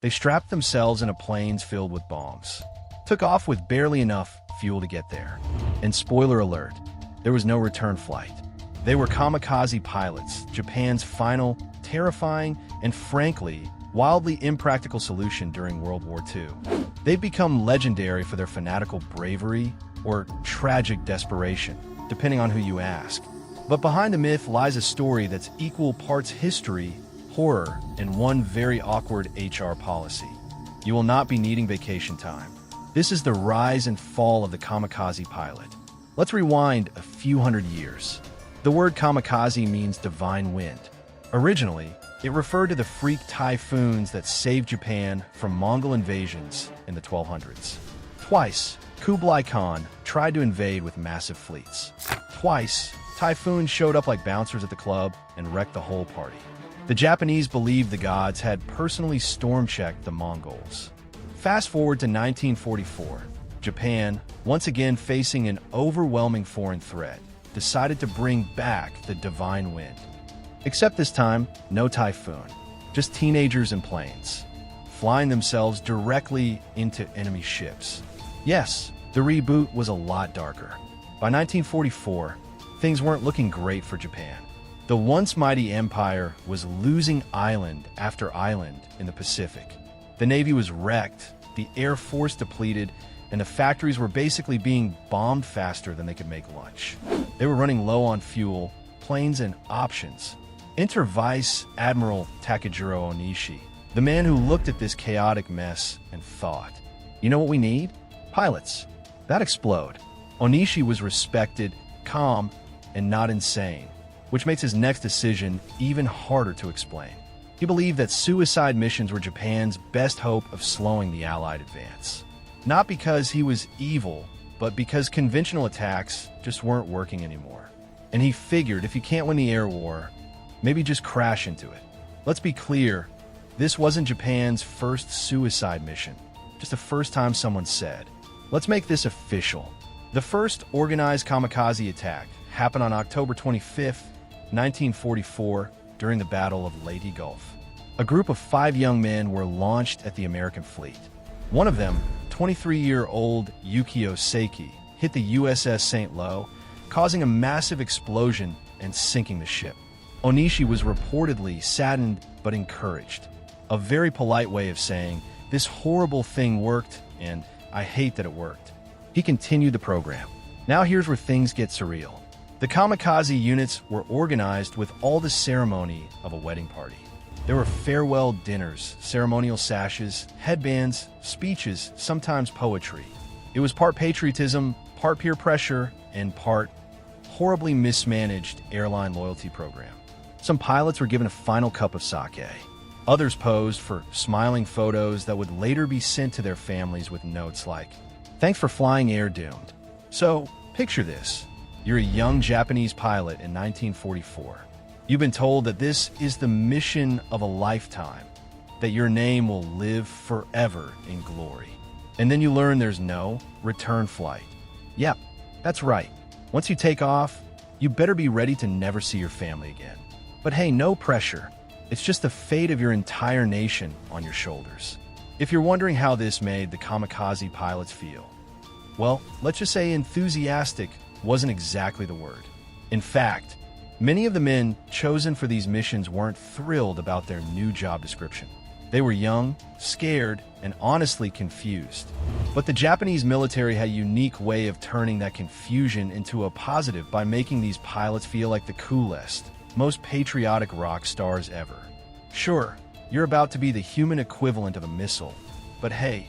They strapped themselves into planes filled with bombs, took off with barely enough fuel to get there. And spoiler alert, there was no return flight. They were kamikaze pilots, Japan's final, terrifying, and frankly, wildly impractical solution during World War II. They've become legendary for their fanatical bravery or tragic desperation, depending on who you ask. But behind the myth lies a story that's equal parts history, horror, and one very awkward HR policy. You will not be needing vacation time. This is the rise and fall of the kamikaze pilot. Let's rewind a few hundred years. The word kamikaze means divine wind. Originally, it referred to the freak typhoons that saved Japan from Mongol invasions in the 1200s. Twice, Kublai Khan tried to invade with massive fleets. Twice, typhoons showed up like bouncers at the club and wrecked the whole party. The Japanese believed the gods had personally storm-checked the Mongols. Fast forward to 1944, Japan, once again facing an overwhelming foreign threat, decided to bring back the divine wind. Except this time, no typhoon, just teenagers in planes, flying themselves directly into enemy ships. Yes, the reboot was a lot darker. By 1944, things weren't looking great for Japan. The once mighty empire was losing island after island in the Pacific. The Navy was wrecked, the Air Force depleted, and the factories were basically being bombed faster than they could make lunch. They were running low on fuel, planes, and options. Enter Vice Admiral Takejiro Onishi, the man who looked at this chaotic mess and thought, you know what we need? Pilots. That explode. Onishi was respected, calm, and not insane, which makes his next decision even harder to explain. He believed that suicide missions were Japan's best hope of slowing the Allied advance. Not because he was evil, but because conventional attacks just weren't working anymore. And he figured if you can't win the air war, maybe just crash into it. Let's be clear, this wasn't Japan's first suicide mission, just the first time someone said, let's make this official. The first organized kamikaze attack happened on October 25, 1944, during the Battle of Leyte Gulf. A group of 5 young men were launched at the American fleet. One of them, 23-year-old Yukio Seiki, hit the USS St. Lo, causing a massive explosion and sinking the ship. Onishi was reportedly saddened but encouraged. A very polite way of saying, this horrible thing worked, and I hate that it worked. He continued the program. Now here's where things get surreal. The kamikaze units were organized with all the ceremony of a wedding party. There were farewell dinners, ceremonial sashes, headbands, speeches, sometimes poetry. It was part patriotism, part peer pressure, and part horribly mismanaged airline loyalty program. Some pilots were given a final cup of sake. Others posed for smiling photos that would later be sent to their families with notes like, "Thanks for flying air doomed." So, picture this. You're a young Japanese pilot in 1944. You've been told that this is the mission of a lifetime, that your name will live forever in glory. And then you learn there's no return flight. Yep, that's right. Once you take off, you better be ready to never see your family again. But hey, no pressure. It's just the fate of your entire nation on your shoulders. If you're wondering how this made the kamikaze pilots feel, well, let's just say enthusiastic wasn't exactly the word. In fact, many of the men chosen for these missions weren't thrilled about their new job description. They were young, scared, and honestly confused. But the Japanese military had a unique way of turning that confusion into a positive by making these pilots feel like the coolest, most patriotic rock stars ever. Sure, you're about to be the human equivalent of a missile, but hey,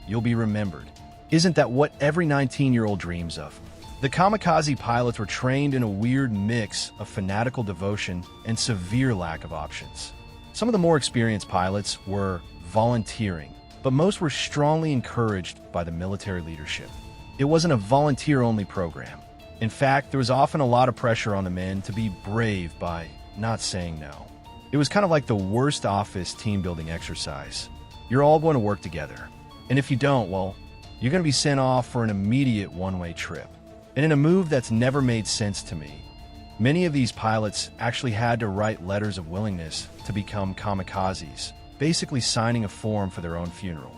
you'll be remembered. Isn't that what every 19-year-old dreams of? The kamikaze pilots were trained in a weird mix of fanatical devotion and severe lack of options. Some of the more experienced pilots were volunteering, but most were strongly encouraged by the military leadership. It wasn't a volunteer-only program. In fact, there was often a lot of pressure on the men to be brave by not saying no. It was kind of like the worst office team-building exercise. You're all going to work together. And if you don't, well, you're going to be sent off for an immediate one-way trip. And in a move that's never made sense to me, many of these pilots actually had to write letters of willingness to become kamikazes, basically signing a form for their own funeral.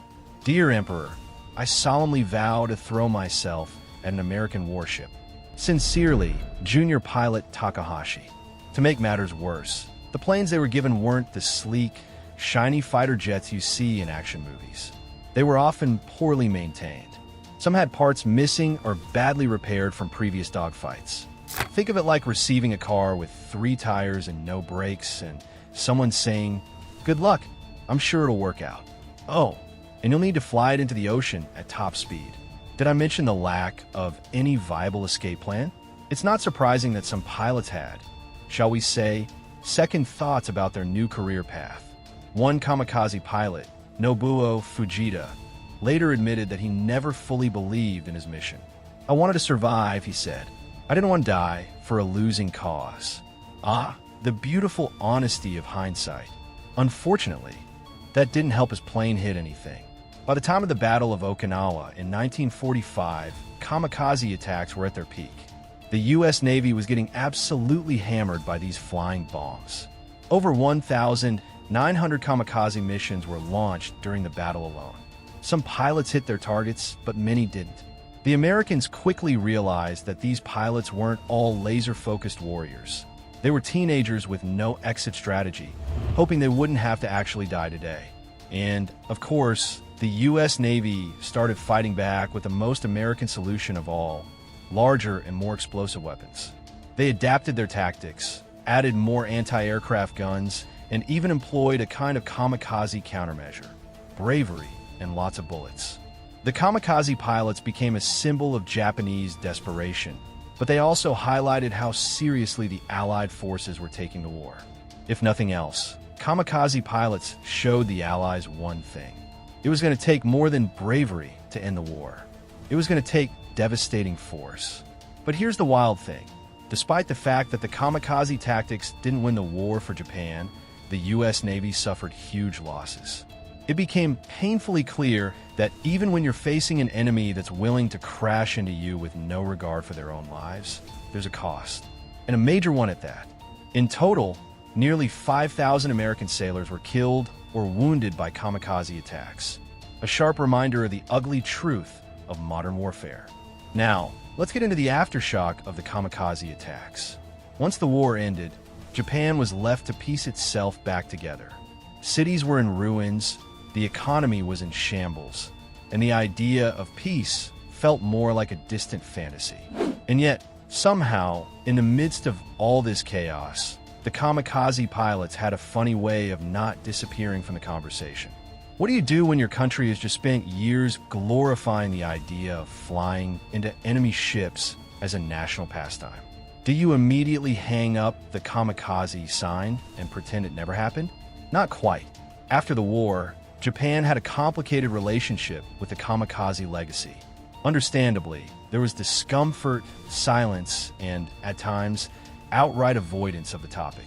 "Dear Emperor, I solemnly vow to throw myself at an American warship. Sincerely, Junior Pilot Takahashi." To make matters worse, the planes they were given weren't the sleek, shiny fighter jets you see in action movies. They were often poorly maintained. Some had parts missing or badly repaired from previous dogfights. Think of it like receiving a car with 3 tires and no brakes, and someone saying, "Good luck, I'm sure it'll work out. Oh, and you'll need to fly it into the ocean at top speed." Did I mention the lack of any viable escape plan? It's not surprising that some pilots had, shall we say, second thoughts about their new career path. One kamikaze pilot, Nobuo Fujita, later admitted that he never fully believed in his mission. "I wanted to survive," he said. "I didn't want to die for a losing cause." Ah, the beautiful honesty of hindsight. Unfortunately, that didn't help his plane hit anything. By the time of the Battle of Okinawa in 1945, kamikaze attacks were at their peak. The U.S. Navy was getting absolutely hammered by these flying bombs. Over 1,900 kamikaze missions were launched during the battle alone. Some pilots hit their targets, but many didn't. The Americans quickly realized that these pilots weren't all laser-focused warriors. They were teenagers with no exit strategy, hoping they wouldn't have to actually die today. And, of course, the U.S. Navy started fighting back with the most American solution of all: larger and more explosive weapons. They adapted their tactics, added more anti-aircraft guns, and even employed a kind of kamikaze countermeasure: bravery and lots of bullets. The kamikaze pilots became a symbol of Japanese desperation, but they also highlighted how seriously the Allied forces were taking the war. If nothing else, kamikaze pilots showed the Allies one thing: it was going to take more than bravery to end the war. It was going to take devastating force. But here's the wild thing. Despite the fact that the kamikaze tactics didn't win the war for Japan, the U.S. Navy suffered huge losses. It became painfully clear that even when you're facing an enemy that's willing to crash into you with no regard for their own lives, there's a cost, and a major one at that. In total, nearly 5,000 American sailors were killed or wounded by kamikaze attacks, a sharp reminder of the ugly truth of modern warfare. Now, let's get into the aftershock of the kamikaze attacks. Once the war ended, Japan was left to piece itself back together. Cities were in ruins, the economy was in shambles, and the idea of peace felt more like a distant fantasy. And yet, somehow, in the midst of all this chaos, the kamikaze pilots had a funny way of not disappearing from the conversation. What do you do when your country has just spent years glorifying the idea of flying into enemy ships as a national pastime? Do you immediately hang up the kamikaze sign and pretend it never happened? Not quite. After the war, Japan had a complicated relationship with the kamikaze legacy. Understandably, there was discomfort, silence, and, at times, outright avoidance of the topic.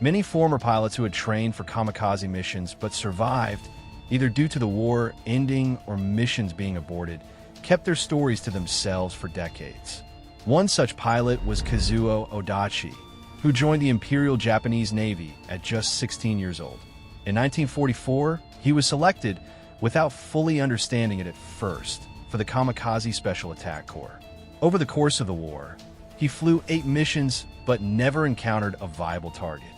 Many former pilots who had trained for kamikaze missions but survived, either due to the war ending or missions being aborted, kept their stories to themselves for decades. One such pilot was Kazuo Odachi, who joined the Imperial Japanese Navy at just 16 years old. In 1944, he was selected, without fully understanding it at first, for the Kamikaze Special Attack Corps. Over the course of the war, he flew 8 missions but never encountered a viable target.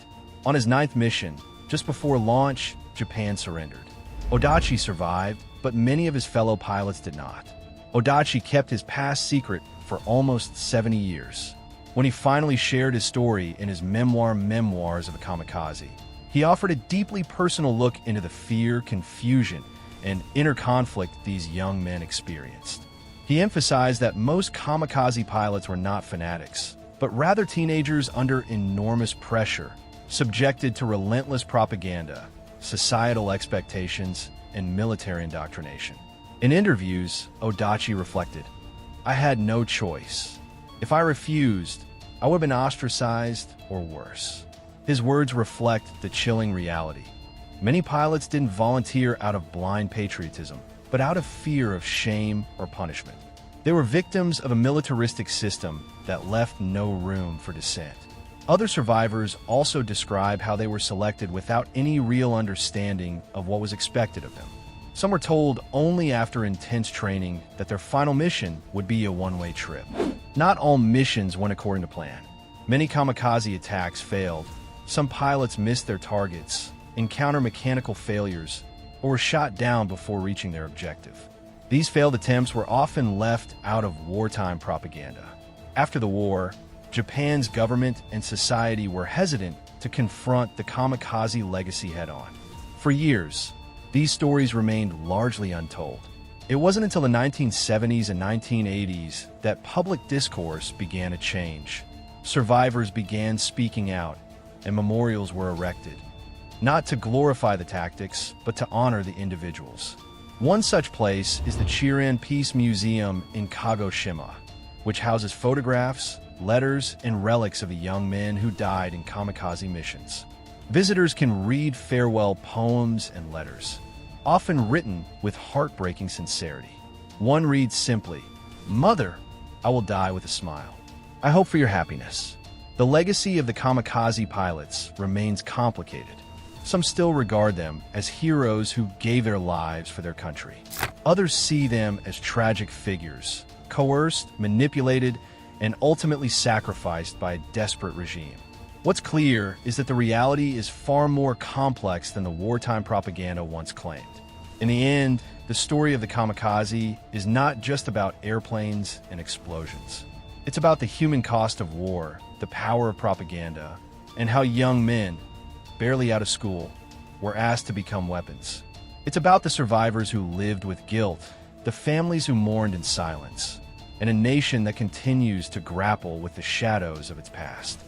On his 9th mission, just before launch, Japan surrendered. Odachi survived, but many of his fellow pilots did not. Odachi kept his past secret for almost 70 years. When he finally shared his story in his memoir, Memoirs of a Kamikaze, he offered a deeply personal look into the fear, confusion, and inner conflict these young men experienced. He emphasized that most kamikaze pilots were not fanatics, but rather teenagers under enormous pressure, subjected to relentless propaganda, societal expectations, and military indoctrination. In interviews, Odachi reflected, "I had no choice. If I refused, I would have been ostracized or worse." His words reflect the chilling reality. Many pilots didn't volunteer out of blind patriotism, but out of fear of shame or punishment. They were victims of a militaristic system that left no room for dissent. Other survivors also describe how they were selected without any real understanding of what was expected of them. Some were told only after intense training that their final mission would be a one-way trip. Not all missions went according to plan. Many kamikaze attacks failed. Some pilots missed their targets, encountered mechanical failures, or were shot down before reaching their objective. These failed attempts were often left out of wartime propaganda. After the war, Japan's government and society were hesitant to confront the kamikaze legacy head-on. For years, these stories remained largely untold. It wasn't until the 1970s and 1980s that public discourse began to change. Survivors began speaking out, and memorials were erected, not to glorify the tactics, but to honor the individuals. One such place is the Chiran Peace Museum in Kagoshima, which houses photographs, letters, and relics of the young men who died in kamikaze missions. Visitors can read farewell poems and letters, often written with heartbreaking sincerity. One reads simply, "Mother, I will die with a smile. I hope for your happiness." The legacy of the kamikaze pilots remains complicated. Some still regard them as heroes who gave their lives for their country. Others see them as tragic figures, coerced, manipulated, and ultimately sacrificed by a desperate regime. What's clear is that the reality is far more complex than the wartime propaganda once claimed. In the end, the story of the kamikaze is not just about airplanes and explosions. It's about the human cost of war, the power of propaganda, and how young men, barely out of school, were asked to become weapons. It's about the survivors who lived with guilt, the families who mourned in silence, and a nation that continues to grapple with the shadows of its past.